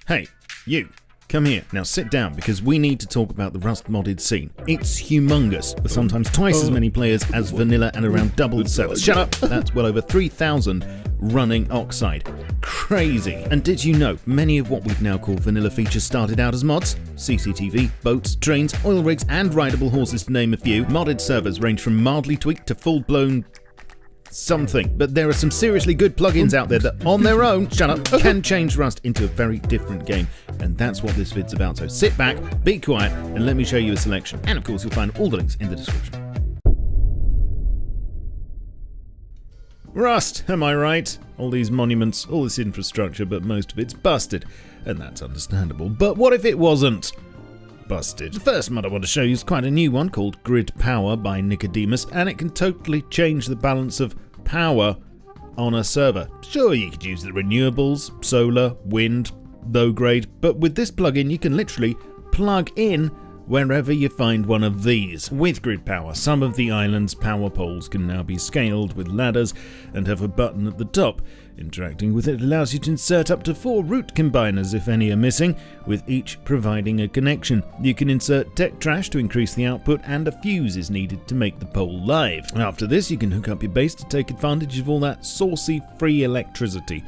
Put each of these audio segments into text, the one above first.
Hey, you. Come here. Now sit down because we need to talk about the Rust modded scene. It's humongous, with sometimes twice as many players as vanilla and around double the servers. Shut up! That's well over 3,000 running Oxide. Crazy. And did you know many of what we've now called vanilla features started out as mods? CCTV, boats, trains, oil rigs and rideable horses to name a few. Modded servers range from mildly tweaked to full-blown something, but there are some seriously good plugins out there that on their own, can change Rust into a very different game, and that's what this vid's about. So sit back, be quiet, and let me show you a selection. And of course you'll find all the links in the description. Rust, am I right? All these monuments, all this infrastructure, but most of it's busted, and that's understandable. But what if it wasn't busted? The first mod I want to show you is quite a new one called Grid Power by Nicodemus, and it can totally change the balance of power on a server. Sure, you could use the renewables, solar, wind, low grade, but with this plugin you can literally plug in wherever you find one of these. With Grid Power, some of the island's power poles can now be scaled with ladders and have a button at the top. Interacting with it allows you to insert up to 4 root combiners if any are missing, with each providing a connection. You can insert tech trash to increase the output, and a fuse is needed to make the pole live. After this, you can hook up your base to take advantage of all that saucy free electricity.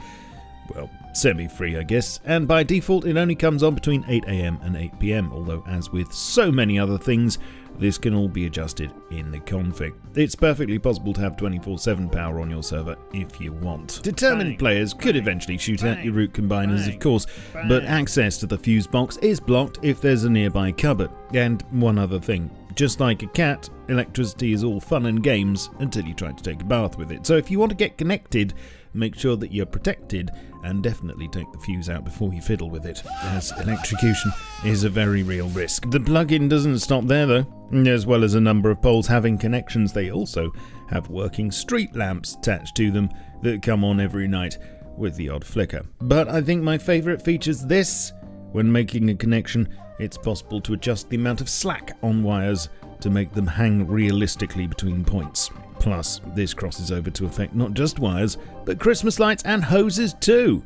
Well, semi-free I guess, and by default it only comes on between 8 AM and 8 PM, although as with so many other things, this can all be adjusted in the config. It's perfectly possible to have 24/7 power on your server if you want. Determined players could eventually shoot at your root combiners, of course, but access to the fuse box is blocked if there's a nearby cupboard. And one other thing, just like a cat, electricity is all fun and games until you try to take a bath with it. So if you want to get connected, make sure that you're protected and definitely take the fuse out before you fiddle with it, as electrocution is a very real risk. The plugin doesn't stop there though. As well as a number of poles having connections, they also have working street lamps attached to them that come on every night with the odd flicker. But I think my favourite feature's this. When making a connection, it's possible to adjust the amount of slack on wires to make them hang realistically between points. Plus, this crosses over to affect not just wires, but Christmas lights and hoses too.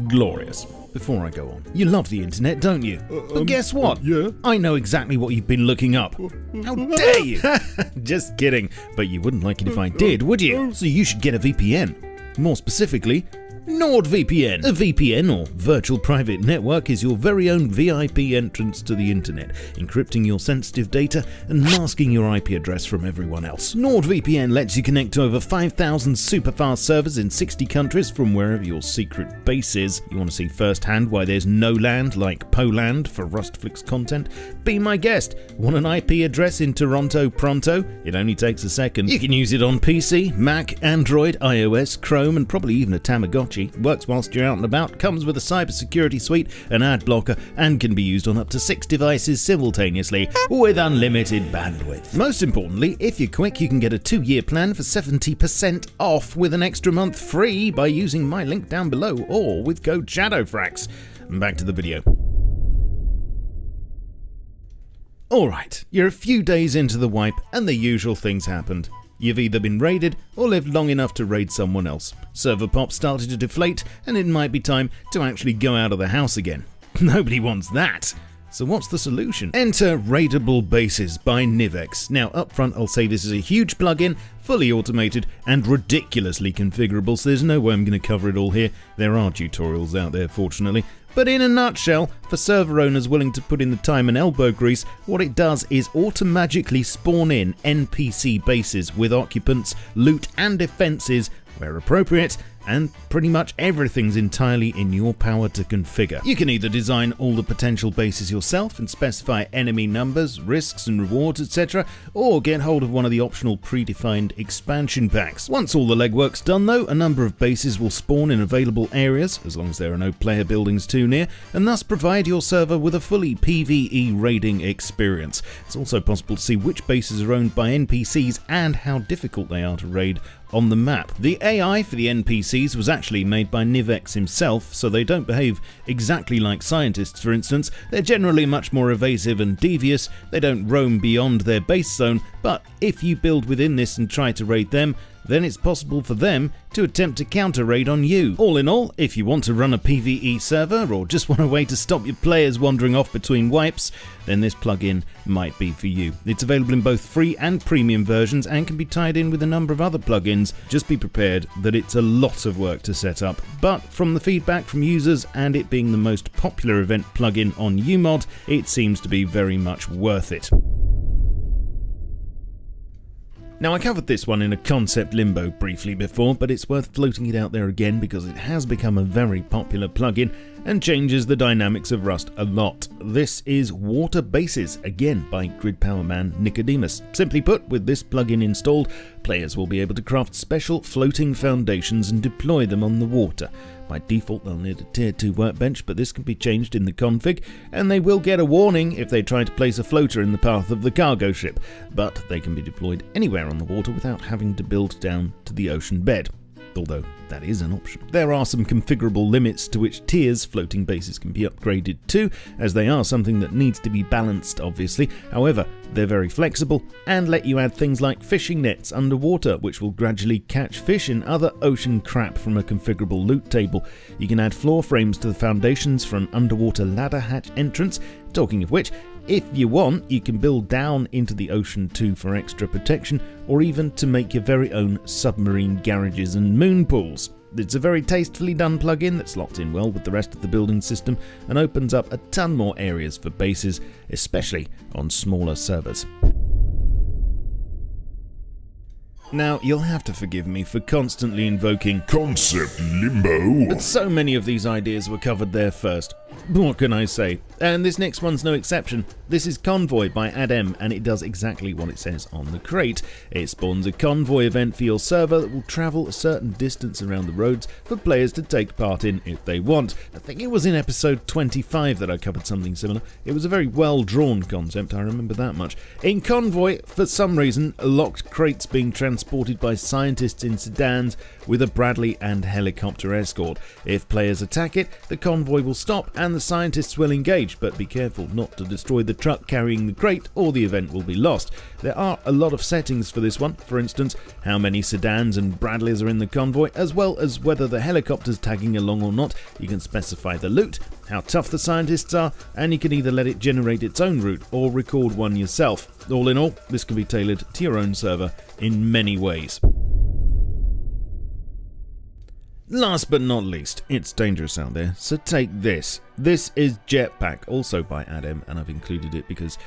Glorious. Before I go on, you love the internet, don't you? But guess what? Yeah. I know exactly what you've been looking up. How dare you? Just kidding. But you wouldn't like it if I did, would you? So you should get a VPN. More specifically, NordVPN. A VPN, or Virtual Private Network, is your very own VIP entrance to the internet, encrypting your sensitive data and masking your IP address from everyone else. NordVPN lets you connect to over 5,000 super-fast servers in 60 countries from wherever your secret base is. You want to see firsthand why there's no land like Poland for Rustflix content? Be my guest. Want an IP address in Toronto pronto? It only takes a second. You can use it on PC, Mac, Android, iOS, Chrome, and probably even a Tamagotchi. Works whilst you're out and about, comes with a cybersecurity suite, an ad blocker, and can be used on up to 6 devices simultaneously with unlimited bandwidth. Most importantly, if you're quick, you can get a 2-year plan for 70% off with an extra month free by using my link down below or with code SHADOWFRAX. Back to the video. Alright, you're a few days into the wipe and the usual things happened. You've either been raided or lived long enough to raid someone else. Server pop started to deflate and it might be time to actually go out of the house again. Nobody wants that. So what's the solution? Enter Raidable Bases by Nivex. Now up front I'll say this is a huge plugin, fully automated and ridiculously configurable, so there's no way I'm going to cover it all here. There are tutorials out there fortunately. But in a nutshell, for server owners willing to put in the time and elbow grease, what it does is automagically spawn in NPC bases with occupants, loot and defences where appropriate, and pretty much everything's entirely in your power to configure. You can either design all the potential bases yourself and specify enemy numbers, risks and rewards, etc., or get hold of one of the optional predefined expansion packs. Once all the legwork's done though, a number of bases will spawn in available areas, as long as there are no player buildings too near, and thus provide your server with a fully PvE raiding experience. It's also possible to see which bases are owned by NPCs and how difficult they are to raid on the map. The AI for the NPCs was actually made by Nivex himself, so they don't behave exactly like scientists, for instance. They're generally much more evasive and devious, they don't roam beyond their base zone, but if you build within this and try to raid them, then it's possible for them to attempt a counter-raid on you. All in all, if you want to run a PvE server or just want a way to stop your players wandering off between wipes, then this plugin might be for you. It's available in both free and premium versions and can be tied in with a number of other plugins. Just be prepared that it's a lot of work to set up, but from the feedback from users and it being the most popular event plugin on UMod, it seems to be very much worth it. Now, I covered this one in a concept limbo briefly before, but it's worth floating it out there again because it has become a very popular plugin and changes the dynamics of Rust a lot. This is Water Bases, again by Grid Power Man Nicodemus. Simply put, with this plugin installed, players will be able to craft special floating foundations and deploy them on the water. By default, they'll need a tier 2 workbench, but this can be changed in the config, and they will get a warning if they try to place a floater in the path of the cargo ship, but they can be deployed anywhere on the water without having to build down to the ocean bed. Although that is an option. There are some configurable limits to which tiers floating bases can be upgraded to, as they are something that needs to be balanced, obviously. However, they're very flexible and let you add things like fishing nets underwater, which will gradually catch fish and other ocean crap from a configurable loot table. You can add floor frames to the foundations for an underwater ladder hatch entrance. Talking of which, if you want, you can build down into the ocean too for extra protection, or even to make your very own submarine garages and moon pools. It's a very tastefully done plugin that's locked in well with the rest of the building system and opens up a ton more areas for bases, especially on smaller servers. Now, you'll have to forgive me for constantly invoking Concept Limbo, but so many of these ideas were covered there first. What can I say? And this next one's no exception. This is Convoy by Adem, and it does exactly what it says on the crate. It spawns a convoy event for your server that will travel a certain distance around the roads for players to take part in if they want. I think it was in episode 25 that I covered something similar. It was a very well-drawn concept, I remember that much. In Convoy, for some reason, locked crates being transported by scientists in sedans with a Bradley and helicopter escort. If players attack it, the convoy will stop and the scientists will engage, but be careful not to destroy the truck carrying the crate or the event will be lost. There are a lot of settings for this one, for instance, how many sedans and Bradleys are in the convoy, as well as whether the helicopter's tagging along or not. You can specify the loot, how tough the scientists are, and you can either let it generate its own route or record one yourself. All in all, this can be tailored to your own server in many ways. Last but not least, it's dangerous out there, so take this. This is Jetpack, also by Adem, and I've included it because,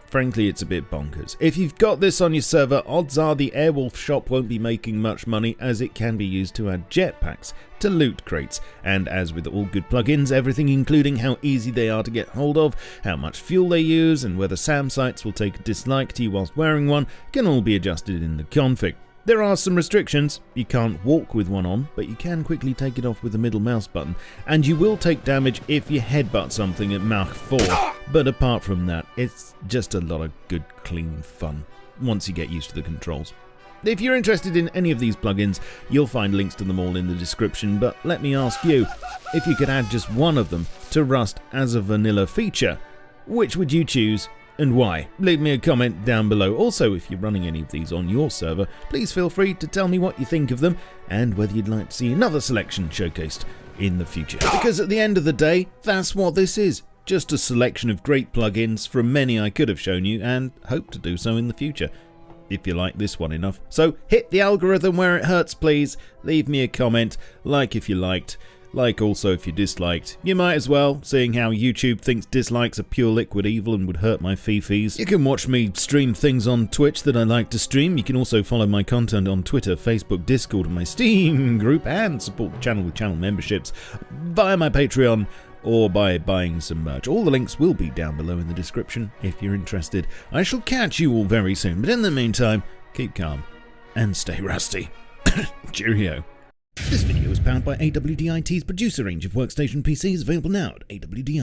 frankly, it's a bit bonkers. If you've got this on your server, odds are the Airwolf shop won't be making much money, as it can be used to add jetpacks to loot crates. And as with all good plugins, everything including how easy they are to get hold of, how much fuel they use, and whether SAM sites will take a dislike to you whilst wearing one, can all be adjusted in the config. There are some restrictions. You can't walk with one on, but you can quickly take it off with the middle mouse button, and you will take damage if you headbutt something at Mach 4. But apart from that, it's just a lot of good, clean fun once you get used to the controls. If you're interested in any of these plugins, you'll find links to them all in the description, but let me ask you, if you could add just one of them to Rust as a vanilla feature, which would you choose? And why? Leave me a comment down below. Also, if you're running any of these on your server, please feel free to tell me what you think of them and whether you'd like to see another selection showcased in the future. Because at the end of the day, that's what this is. Just a selection of great plugins from many I could have shown you and hope to do so in the future, if you like this one enough. So hit the algorithm where it hurts, please. Leave me a comment, like if you liked. Like also if you disliked. You might as well, seeing how YouTube thinks dislikes are pure liquid evil and would hurt my fee-fees. You can watch me stream things on Twitch that I like to stream. You can also follow my content on Twitter, Facebook, Discord, and my Steam group, and support the channel with channel memberships via my Patreon or by buying some merch. All the links will be down below in the description if you're interested. I shall catch you all very soon, but in the meantime, keep calm and stay rusty. Cheerio. This video is powered by AWDIT's producer range of workstation PCs, available now at awdit.co.uk.